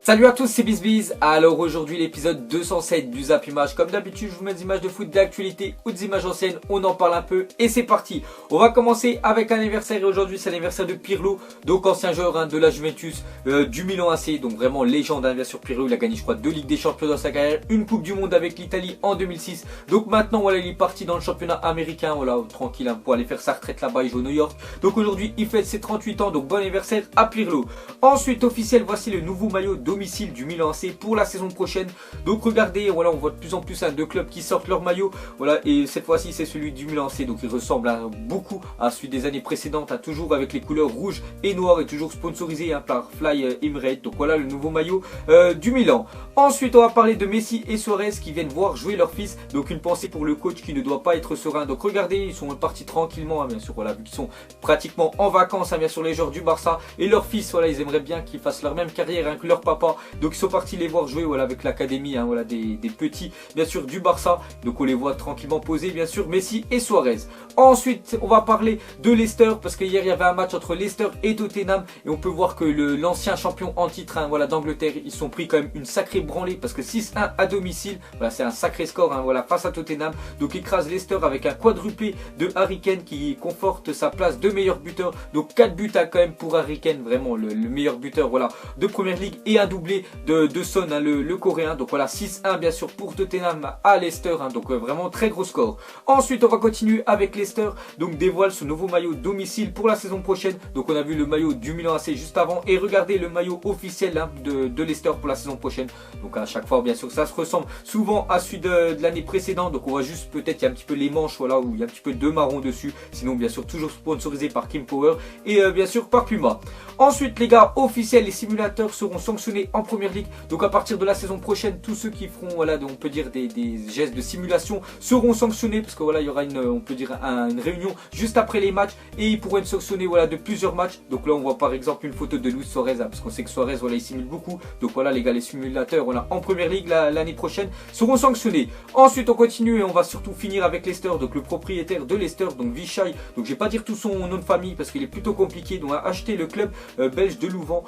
Salut à tous, c'est BizBiz. Alors aujourd'hui l'épisode 207 du Zap Image. Comme d'habitude je vous mets des images de foot d'actualité ou des images anciennes, on en parle un peu et c'est parti. On va commencer avec un anniversaire et aujourd'hui c'est l'anniversaire de Pirlo, donc ancien joueur de la Juventus, du Milan AC, donc vraiment légende bien sûr Pirlo. Il a gagné je crois 2 Ligues des Champions dans sa carrière, une Coupe du Monde avec l'Italie en 2006. Donc maintenant voilà il est parti dans le championnat américain, voilà tranquille pour aller faire sa retraite là-bas, il joue au New York. Donc aujourd'hui il fête ses 38 ans, donc bon anniversaire à Pirlo. Ensuite officiel, voici le nouveau maillot domicile du Milan AC pour la saison prochaine. Donc regardez, voilà, on voit de plus en plus de clubs qui sortent leur maillot. Voilà, et cette fois-ci c'est celui du Milan AC. Donc il ressemble beaucoup à celui des années précédentes, toujours avec les couleurs rouge et noir et toujours sponsorisé par Fly Emirates. Donc voilà le nouveau maillot du Milan. Ensuite on va parler de Messi et Suarez qui viennent voir jouer leur fils. Donc une pensée pour le coach qui ne doit pas être serein. Donc regardez, ils sont partis tranquillement, bien sûr, voilà, vu qu'ils sont pratiquement en vacances, bien sûr, les joueurs du Barça et leur fils, voilà, ils aimeraient bien qu'ils fassent leur même carrière que leur papa. Donc ils sont partis les voir jouer, voilà, avec l'académie, voilà, des petits bien sûr du Barça. Donc on les voit tranquillement poser, bien sûr, Messi et Suarez. Ensuite on va parler de Leicester parce que hier il y avait un match entre Leicester et Tottenham et on peut voir que l'ancien champion en titre, voilà, d'Angleterre, ils sont pris quand même une sacrée branlée parce que 6-1 à domicile, voilà, c'est un sacré score, voilà, face à Tottenham. Donc écrase Leicester avec un quadruplé de Harry Kane qui conforte sa place de meilleur buteur. Donc 4 buts quand même pour Harry Kane, vraiment le meilleur buteur, voilà, de Première Ligue, et un doublé de Son, le coréen. Donc voilà, 6-1 bien sûr pour Tottenham à Leicester, donc vraiment très gros score. Ensuite on va continuer avec Leicester, donc dévoile ce nouveau maillot domicile pour la saison prochaine. Donc on a vu le maillot du Milan AC juste avant et regardez le maillot officiel de Leicester pour la saison prochaine. Donc à chaque fois bien sûr ça se ressemble souvent à celui de l'année précédente. Donc on voit juste peut-être il y a un petit peu les manches, voilà, où il y a un petit peu de marron dessus. Sinon bien sûr toujours sponsorisé par Kim Power et bien sûr par Puma. Ensuite les gars, officiels, les simulateurs seront sanctionnés en Première Ligue. Donc à partir de la saison prochaine, tous ceux qui feront, voilà, on peut dire des gestes de simulation seront sanctionnés parce que voilà, il y aura on peut dire une réunion juste après les matchs et ils pourront être sanctionnés, voilà, de plusieurs matchs. Donc là on voit par exemple une photo de Luis Suarez, parce qu'on sait que Suarez, voilà, il simule beaucoup. Donc voilà les gars, les simulateurs, voilà, en Première Ligue l'année prochaine seront sanctionnés. Ensuite on continue et on va surtout finir avec Leicester, donc le propriétaire de Leicester, donc Vichai. Donc je vais pas dire tout son nom de famille parce qu'il est plutôt compliqué. Donc a acheté le club belge de Louvain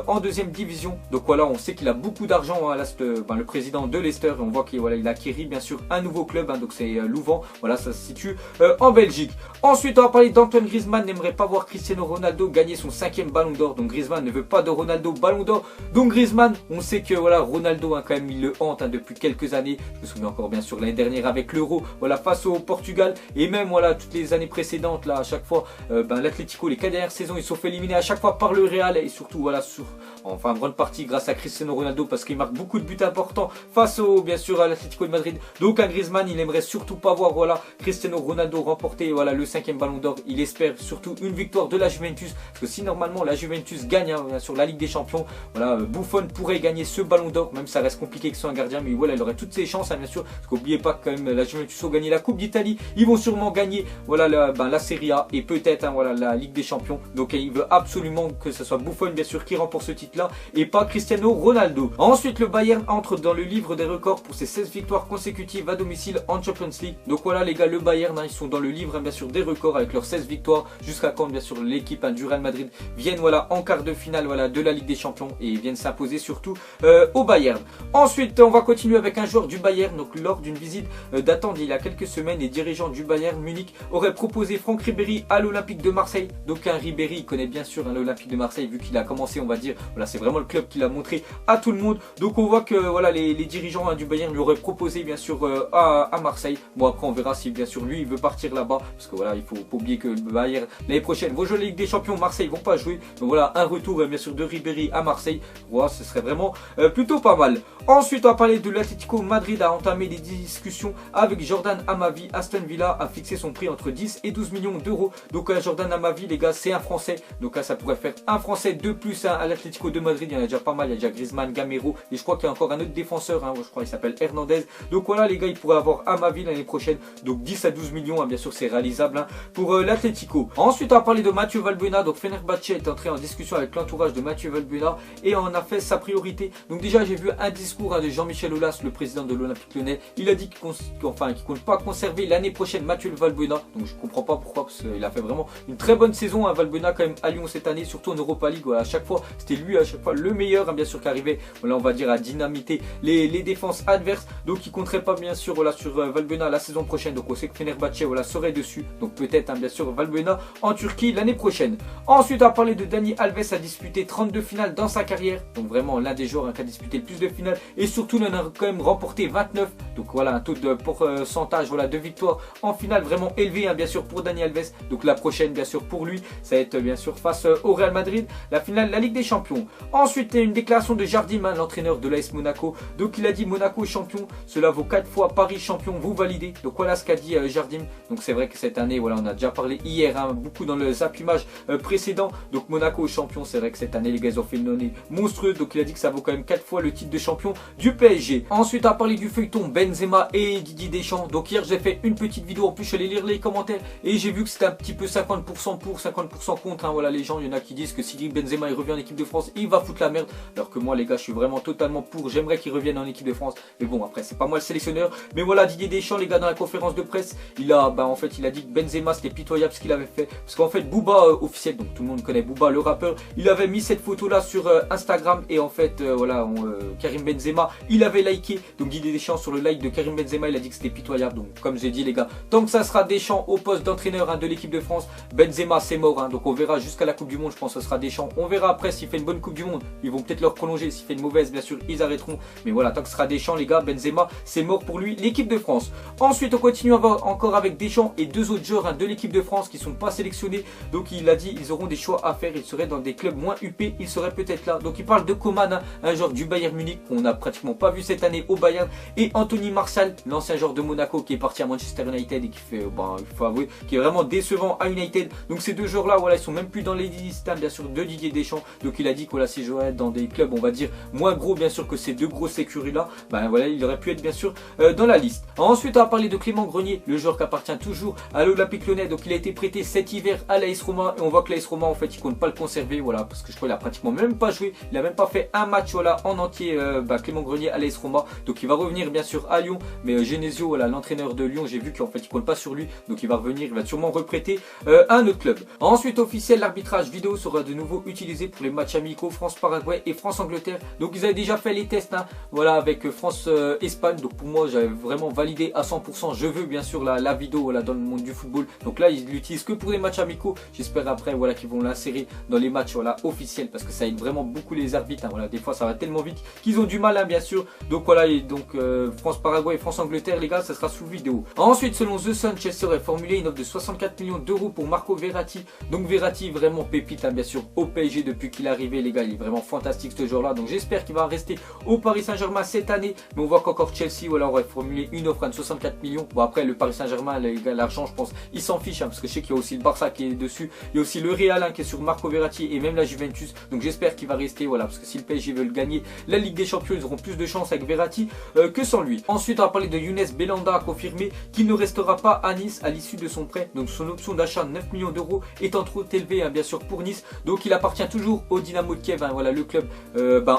en deuxième division. Donc voilà, on sait qu'il a beaucoup d'argent, là, le président de Leicester, et on voit qu'il, voilà, il a acquis bien sûr un nouveau club, donc c'est Louvain, voilà, ça se situe en Belgique. Ensuite on va parler d'Antoine Griezmann, n'aimerait pas voir Cristiano Ronaldo gagner son 5e ballon d'or. Donc Griezmann ne veut pas de Ronaldo ballon d'or. Donc Griezmann, on sait que voilà, Ronaldo quand même il le hante depuis quelques années. Je me souviens encore bien sûr l'année dernière avec l'Euro, voilà, face au Portugal, et même voilà toutes les années précédentes, là à chaque fois l'Atlético, les 4 dernières saisons, ils se sont fait éliminer à chaque fois par le Real et surtout voilà en grande partie grâce à Cristiano Ronaldo parce qu'il marque beaucoup de buts importants face au, bien sûr, à l'Atlético de Madrid. Donc à Griezmann, il aimerait surtout pas voir, voilà, Cristiano Ronaldo remporter, voilà, le 5e ballon d'or. Il espère surtout une victoire de la Juventus parce que si normalement la Juventus gagne sur la Ligue des Champions, voilà, Buffon pourrait gagner ce ballon d'or, même ça reste compliqué que ce soit un gardien, mais voilà, il aurait toutes ses chances, bien sûr, parce qu'oubliez pas que quand même la Juventus a gagné la Coupe d'Italie, ils vont sûrement gagner, voilà, la Serie A et peut-être voilà, la Ligue des Champions. Donc il veut absolument que ce soit Buffon bien sûr qui remporte ce titre là et pas Cristiano Ronaldo. Ensuite le Bayern entre dans le livre des records pour ses 16 victoires consécutives à domicile en Champions League. Donc voilà les gars, le Bayern, ils sont dans le livre bien sûr des records avec leurs 16 victoires, jusqu'à quand bien sûr l'équipe du Real Madrid vienne, voilà, en quart de finale, voilà, de la Ligue des Champions et viennent s'imposer surtout au Bayern. Ensuite on va continuer avec un joueur du Bayern. Donc lors d'une visite datant il y a quelques semaines, les dirigeants du Bayern Munich auraient proposé Franck Ribéry à l'Olympique de Marseille. Donc un Ribéry, il connaît bien sûr l'Olympique de Marseille vu qu'il a commencé, on va dire, voilà, c'est vraiment le club qu'il a montré à tout le monde. Donc on voit que voilà les dirigeants du Bayern lui auraient proposé bien sûr à Marseille. Bon après on verra si bien sûr lui il veut partir là-bas parce que voilà, il faut pas oublier que le Bayern l'année prochaine vont jouer la Ligue des Champions, Marseille vont pas jouer. Donc voilà, un retour bien sûr de Ribéry à Marseille, voilà, ce serait vraiment plutôt pas mal. Ensuite on va parler de l'Atlético Madrid a entamé des discussions avec Jordan Amavi. Aston Villa a fixé son prix entre 10 et 12 millions d'euros. Donc Jordan Amavi les gars, c'est un Français, donc là ça pourrait faire un Français de plus à l'Atlético de Madrid. Il y en a déjà pas mal, il y a déjà Griezmann, Gamero et je crois qu'il y a encore un autre défenseur, je crois il s'appelle Hernandez. Donc voilà les gars, il pourrait avoir Amavi l'année prochaine. Donc 10 à 12 millions, bien sûr c'est réalisable pour l'Atlético. Ensuite on va parler de Mathieu Valbuena. Donc Fenerbahçe est entré en discussion avec l'entourage de Mathieu Valbuena et en a fait sa priorité. Donc déjà j'ai vu un discours de Jean-Michel Aulas, le président de l'Olympique Lyonnais. Il a dit qu'il compte pas conserver l'année prochaine Mathieu Valbuena. Donc je comprends pas pourquoi, parce qu'il a fait vraiment une très bonne saison Valbuena quand même à Lyon cette année, surtout en Europa League. Voilà, à chaque fois c'était lui à chaque fois le meilleur meilleur, hein, bien sûr, qui arrivait, voilà, on va dire, à dynamiter les défenses adverses. Donc il compterait pas bien sûr voilà, sur Valbuena la saison prochaine. Donc on sait que Fenerbahçe voilà, serait dessus. Donc peut-être hein, bien sûr Valbuena en Turquie l'année prochaine. Ensuite on va parler de Dani Alves, a disputé 32 finales dans sa carrière. Donc vraiment l'un des joueurs hein, qui a disputé le plus de finales. Et surtout il en a quand même remporté 29. Donc voilà un taux de pourcentage voilà, de victoire en finale vraiment élevé hein, bien sûr pour Dani Alves. Donc la prochaine bien sûr pour lui ça va être bien sûr face au Real Madrid. La finale de la Ligue des Champions. Ensuite une déclaration de Jardim, hein, l'entraîneur de l'AS Monaco. Donc il a dit Monaco champion, cela vaut 4 fois Paris champion, vous validez. Donc voilà ce qu'a dit Jardim. Donc c'est vrai que cette année, voilà, on a déjà parlé hier, hein, beaucoup dans le zap image précédent. Donc Monaco champion, c'est vrai que cette année les gars ils ont fait une année monstrueuse. Donc il a dit que ça vaut quand même 4 fois le titre de champion du PSG. Ensuite on a parlé du feuilleton Benzema et Didier Deschamps. Donc hier j'ai fait une petite vidéo, en plus je suis allé lire les commentaires et j'ai vu que c'était un petit peu 50% pour, 50% contre. Hein. Voilà les gens, il y en a qui disent que si Benzema il revient en équipe de France, il va foutre la merde. Alors que moi les gars je suis vraiment totalement pour, j'aimerais qu'il revienne en équipe de France. Mais bon après c'est pas moi le sélectionneur. Mais voilà Didier Deschamps les gars dans la conférence de presse, il a en fait il a dit que Benzema c'était pitoyable ce qu'il avait fait. Parce qu'en fait Booba officiel, donc tout le monde connaît Booba le rappeur, il avait mis cette photo là sur Instagram. Et en fait voilà Karim Benzema il avait liké. Donc Didier Deschamps sur le like de Karim Benzema il a dit que c'était pitoyable. Donc comme j'ai dit les gars, tant que ça sera Deschamps au poste d'entraîneur hein, de l'équipe de France, Benzema c'est mort hein. Donc on verra jusqu'à la Coupe du Monde, je pense que ce sera Deschamps. On verra après s'il fait une bonne Coupe du Monde, ils vont peut-être leur prolonger. S'il fait une mauvaise bien sûr ils arrêteront. Mais voilà tant que ce sera Deschamps les gars, Benzema c'est mort pour lui, l'équipe de France. Ensuite on continue encore avec Deschamps et deux autres joueurs hein, de l'équipe de France qui sont pas sélectionnés. Donc il a dit ils auront des choix à faire, ils seraient dans des clubs moins huppés, ils seraient peut-être là. Donc il parle de Coman, hein, un joueur du Bayern Munich qu'on n'a pratiquement pas vu cette année au Bayern, et Anthony Martial, l'ancien joueur de Monaco qui est parti à Manchester United et qui fait, il faut avouer, qui est vraiment décevant à United. Donc ces deux joueurs là, voilà, ils sont même plus dans les listes hein, bien sûr de Didier Deschamps. Donc il a dit que voilà, si jouait dans des clubs on va dire moins gros bien sûr que ces deux grosses écuries là, voilà, il aurait pu être bien sûr dans la liste. Ensuite on va parler de Clément Grenier, le joueur qui appartient toujours à l'Olympique Lyonnais. Donc il a été prêté cet hiver à l'AS Roma et on voit que l'AS Roma en fait il compte pas le conserver, voilà, parce que je crois qu'il a pratiquement même pas joué, il a même pas fait un match voilà en entier Clément Grenier à l'AS Roma. Donc il va revenir bien sûr à Lyon, mais Genesio voilà l'entraîneur de Lyon, j'ai vu qu'en fait il compte pas sur lui, donc il va revenir, il va sûrement reprêter à un autre club. Ensuite officiel, l'arbitrage vidéo sera de nouveau utilisé pour les matchs amicaux France-Paraguay et France-Angleterre. Donc ils avaient déjà fait les tests hein, voilà avec France-Espagne. Donc pour moi j'avais vraiment validé à 100%, je veux bien sûr la vidéo voilà, dans le monde du football. Donc là ils l'utilisent que pour les matchs amicaux. J'espère après voilà qu'ils vont l'insérer dans les matchs voilà officiels, parce que ça aide vraiment beaucoup les arbitres hein, voilà, des fois ça va tellement vite qu'ils ont du mal hein, bien sûr. Donc voilà, et donc France-Paraguay et France-Angleterre les gars, ça sera sous vidéo. Ensuite selon The Sun, Chelsea aurait formulé une offre de 64 millions d'euros pour Marco Verratti. Donc Verratti vraiment pépite hein, bien sûr au PSG depuis qu'il est arrivé les gars, il est vraiment fantastique ce joueur là. Donc j'espère qu'il va rester au Paris Saint-Germain cette année. Mais on voit qu'encore Chelsea voilà, aurait formulé une offre de 64 millions. Bon après le Paris Saint-Germain les gars, l'argent je pense ils s'en fichent hein, parce que je sais qu'il y a aussi le Barça qui est dessus, il y a aussi le Real hein, qui est sur Marco Verratti et même la Juventus. Donc j'espère qu'il va rester voilà, parce que si le PSG veut gagner la Ligue des Champions ils auront plus de chance avec Verratti que sans lui. Ensuite on va parler de Younes Belhanda, a confirmé qu'il ne restera pas à Nice à l'issue de son prêt. Donc son option d'achat de 9 millions d'euros étant trop élevée hein, bien sûr pour Nice. Donc il appartient toujours au Dynamo de Kiev hein, voilà le club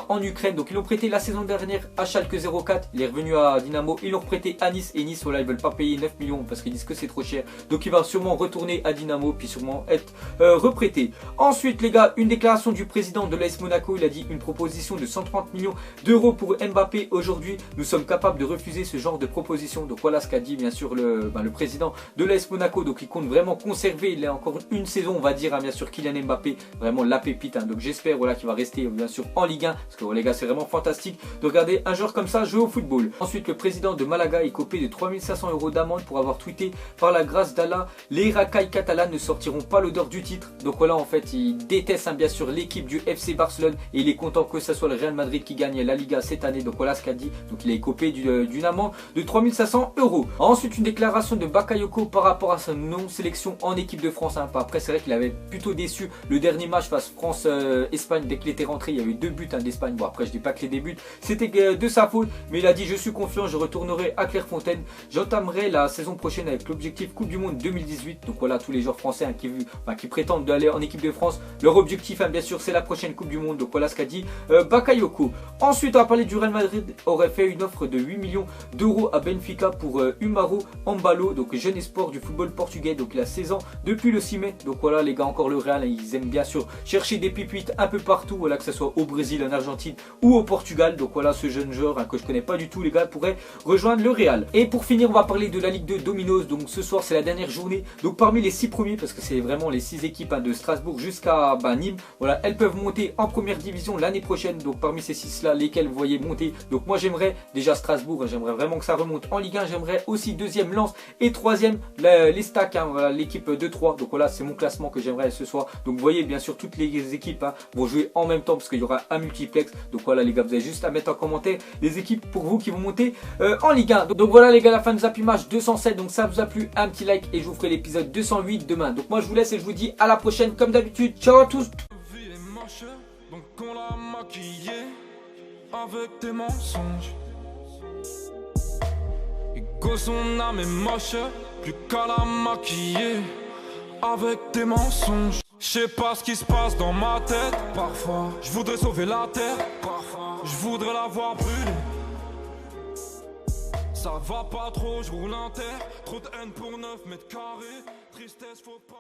en Ukraine. Donc ils l'ont prêté la saison dernière à Schalke 04, il est revenu à Dynamo, ils l'ont prêté à Nice et Nice voilà ils veulent pas payer 9 millions parce qu'ils disent que c'est trop cher. Donc il va sûrement retourner à Dynamo puis sûrement être reprêté. Ensuite les gars, une déclaration du président de l'AS Monaco, il a dit une proposition de 130 millions d'euros pour Mbappé. Aujourd'hui nous sommes capables de refuser ce genre de proposition. Donc voilà ce qu'a dit bien sûr le président de l'AS Monaco. Donc il compte vraiment conserver, il a encore une saison on va dire hein, bien sûr Kylian Mbappé, vraiment la pépite hein. Donc j'espère voilà qu'il va rester bien sûr en Ligue 1 parce que les gars c'est vraiment fantastique de regarder un joueur comme ça jouer au football. Ensuite le président de Malaga est copé de 3500 € d'amende pour avoir tweeté par la grâce d'Allah les racailles catalanes ne sortiront pas l'odeur du titre. Donc voilà en fait il déteste hein, bien sûr l'équipe du FC Barcelone et il est content que ce soit le Real Madrid qui gagne la Liga cette année. Donc voilà ce qu'a dit, donc il est copé d'une amende de 3500 €. Ensuite une déclaration de Bakayoko par rapport à sa non-sélection en équipe de France hein. Après c'est vrai qu'il avait plutôt déçu le dernier match face France-Espagne. Dès qu'il était rentré il y avait 2 buts hein, d'Espagne. Bon après je dis pas que les 2 buts c'était de sa faute, mais il a dit je suis confiant, je retournerai à Clairefontaine, j'entamerai la saison prochaine avec l'objectif Coupe du Monde 2018. Donc voilà tous les joueurs français hein, qui prétendent d'aller en équipe de France, leur objectif hein, bien sûr c'est la prochaine Coupe du Monde. Donc voilà ce qu'a dit Bakayoko. Ensuite on va parler du Real Madrid, aurait fait une offre de 8 millions d'euros à Benfica pour Umaro Embalo, donc jeune espoir du football portugais. Donc il a 16 ans depuis le 6 mai. Donc voilà les gars, encore le Real, ils aiment bien sûr chercher des pépites un peu partout, voilà, que ce soit soit au Brésil, en Argentine ou au Portugal. Donc voilà, ce jeune joueur que je connais pas du tout les gars pourrait rejoindre le Real. Et pour finir, on va parler de la Ligue 2 Dominos. Donc ce soir c'est la dernière journée. Donc parmi les 6 premiers, parce que c'est vraiment les 6 équipes de Strasbourg jusqu'à Nîmes, voilà, elles peuvent monter en première division l'année prochaine. Donc parmi ces 6 là, lesquels vous voyez monter. Donc moi j'aimerais déjà Strasbourg, j'aimerais vraiment que ça remonte en Ligue 1. J'aimerais aussi deuxième Lens et troisième les Stacks, voilà, l'équipe de 3. Donc voilà, c'est mon classement que j'aimerais ce soir. Donc vous voyez bien sûr toutes les équipes vont jouer en même temps parce qu'il y aura un multiplex. Donc voilà les gars, vous avez juste à mettre en commentaire les équipes pour vous qui vont monter en Ligue 1. Donc voilà les gars, la fin de Zapimage 207. Donc ça vous a plu, un petit like et je vous ferai l'épisode 208 demain. Donc moi je vous laisse et je vous dis à la prochaine comme d'habitude. Ciao à tous. Donc on l'a maquillé avec des mensonges. Et que son âme est moche, plus qu'à la maquiller avec des mensonges. Je sais pas ce qui se passe dans ma tête. Parfois, je voudrais sauver la terre. Parfois, je voudrais la voir brûler. Ça va pas trop, je roule un terre. Trop de haine pour 9 mètres carrés. Tristesse, faut pas.